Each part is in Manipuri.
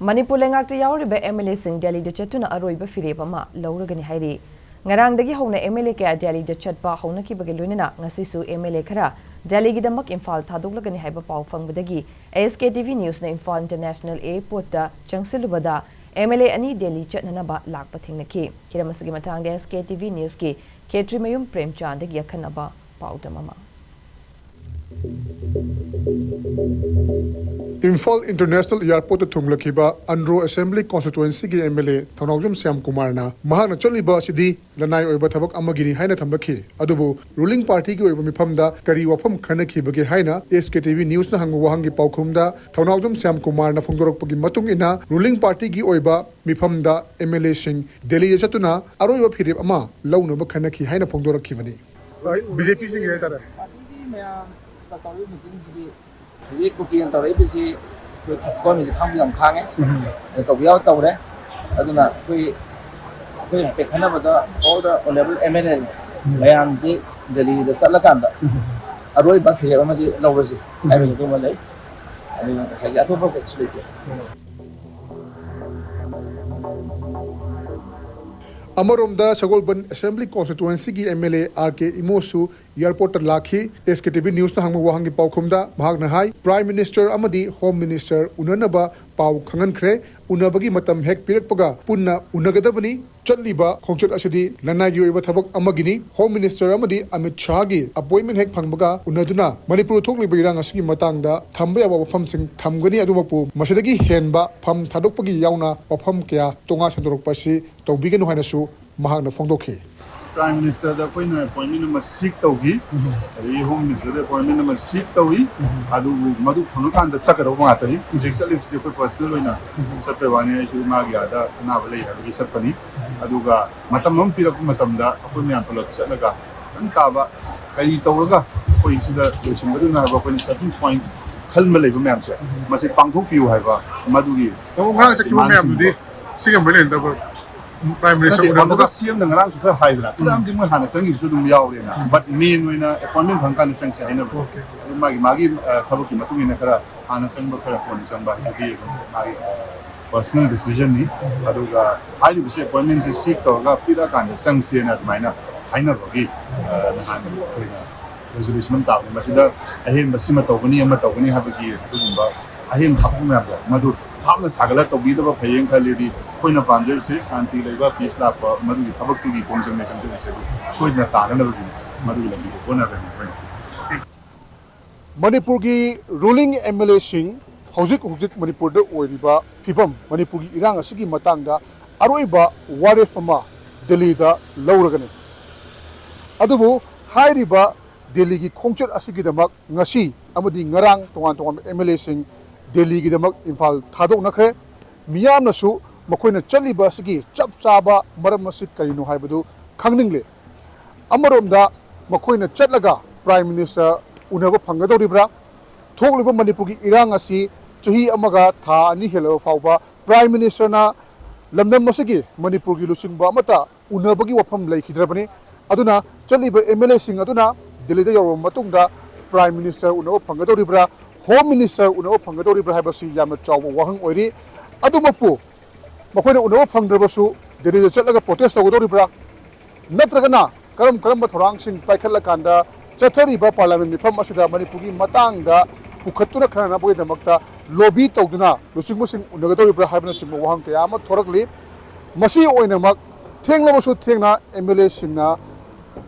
Manipur Leingak yaoriba MLA Sing Delhi de Chattuna Aroiba Phirep Louragani Hairi. Ngarangdagi hona MLA kaya Delhi de Chatpa hona kibagi lunina ngasisu MLA khara Delhi gidamak Imphal thadoklagani haiba pau fangbadagi SKTV News na Imphal International Airport da changsilubada MLA ani Delhi chatnanaba lakpa thingnaki. Kiramasagi matangda SKTV News ki Ketrimayum Premchand dagi yakhanaba paudamama. Imphal International Airport Thunglakiba Andro Assembly Constituency ki MLA Thanaujum Syam Kumar na mahakna chaliba sidi lanai oiba thabak amagini haina thamlaki adubu ruling party ki oiba mifamda kari wafam khanaki bage haina SKTV News na hangu wahangi paukhumda Thanaujum Syam Kumar na phongdorokpagi matung ina ruling party ki oiba mifamda MLA Sing Delhi Chattuna Aroiba Phirep ama launaba khanaki haina phongdorakhibani BJP sing tara ये कुकिंग तो रही बिजी कौन इसे खाम बियम खांगे तो बियाव तो रहे अदुना कोई पे खाना बता all the honorable MLA ma'am ji Delhi द सल्लकांदा अरोई बाकी है मजे लवरसी आई मीन तो मले अदुना सही तो बहुत explain Amaromda Sagolban Assembly Constituency ki MLA RK Imosu Airport Lakhi SKTV News na hangma wahangi paukhumda mahakna hai Prime Minister amadi Home Minister unanaba pau khangankre unabagi matam hek pirakpaga punna unagadabani chatliba khongchat asidi lanagi oiba thabak amagini Home Minister amadi Amit Shah gi appointment hek phangbaga unaduna Manipur thokliba irang asigi matangda thamba yaba wafam sing thamgani adumapu masidagi henba pham thadokpagi yauna wafam kya tonga sandorokpasi tawbiganu hainasu mahakna phongdokhi Prime Minister da koi na appointment number 6 tawgi ari Home Minister da appointment number 6 tawi adu madu phangkan da sakaro ma tari executive list ko personal oina sape wani ai su ma gya da na balai adu sapani adu ga matam nom pirak matam da ko myan pulak sanaga an ta ba kai tawga koi sida lesin badu na ba ko ni 7 points khal ma lei ba myam se ma se pangthok piu hai ba madu gi to ngang sa ki myam du di sigam belen da Prime Minister udah siam dengan orang suka high lah. Kita ambil mana canggih sudah miao le na. But main wina appointment bangkan cang saya na. Magi kalau kita tu ini kera hana cang berkera pun cang bah. Jadi magi personal decision ni. Aduh ga high bisa appointment si sik tu ga pira kan cang saya na mana final lagi. Resolution tahu. Masih dah masih matau ni habis tu gumba. Hapu ni apa? Madu हम सागला तो भी तो भयंकर खाली दी कोई ना पांडे से शांति लेगा पीस लाप मधु की थबक की कौन से चलते जैसे कोई ना तारन लगी मधु लगी कौन ना मणिपुर की रूलिंग MLA सिंह हौजिक मणिपुर द ओइरिबा फिबम मणिपुर की इरांग असगी मतंगदा अरोइबा वारेफमा दिल्ली दा लौरगने अदुबो हाइरिबा दिल्ली की खोंचत असगी दमक ngasi amadi ngarang tongan MLA Singh Delhi ki damak Imphal thadok nakre miyam na su makoy na chaliba sigi chap chaba maram masit karino haibadu khangningle amaromda makoy na chatlaga Prime Minister unaba phangadoribra thokliba Manipur ki irang asi chahi amaga tha ani helo fawba Prime Minister na lamdam masigi Manipur ki lusingba amata unabagi wafam laikhidrabani aduna chaliba MLA Singh aduna Delhi da yaw matungda Prime Minister unaba phangadoribra Home Minister uno phangadori brahibasi yamna chaw wahang oiri adumapu makoina uno phangdrabasu Delhi da chatlaga protest tawdori bra natragana karam thorang sing paikhala kanda chathari ba parliament mifam asida Manipur gi matang da pukhatuna khana boy damakta lobby tawduna lusingmu sing unagadori bra haibna chimma wahang ke ama thorakli masi oina mak thenglabasu thengna MLA singna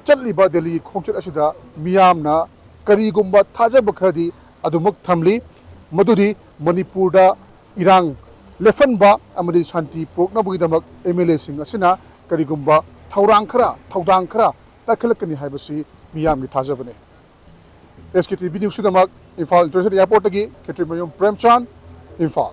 chatliba Delhi khongchat asida miyamna karigumba thajaba khradi adumak thamli madudi Manipur da irang lefanba amadi shanti prokna bugidamak MLA sing asina karigumba thaudang khara takhalakani haibasi miyamni thajabane SKTV News damak Imphal International Airport gi Ketrimayum Premchand Imphal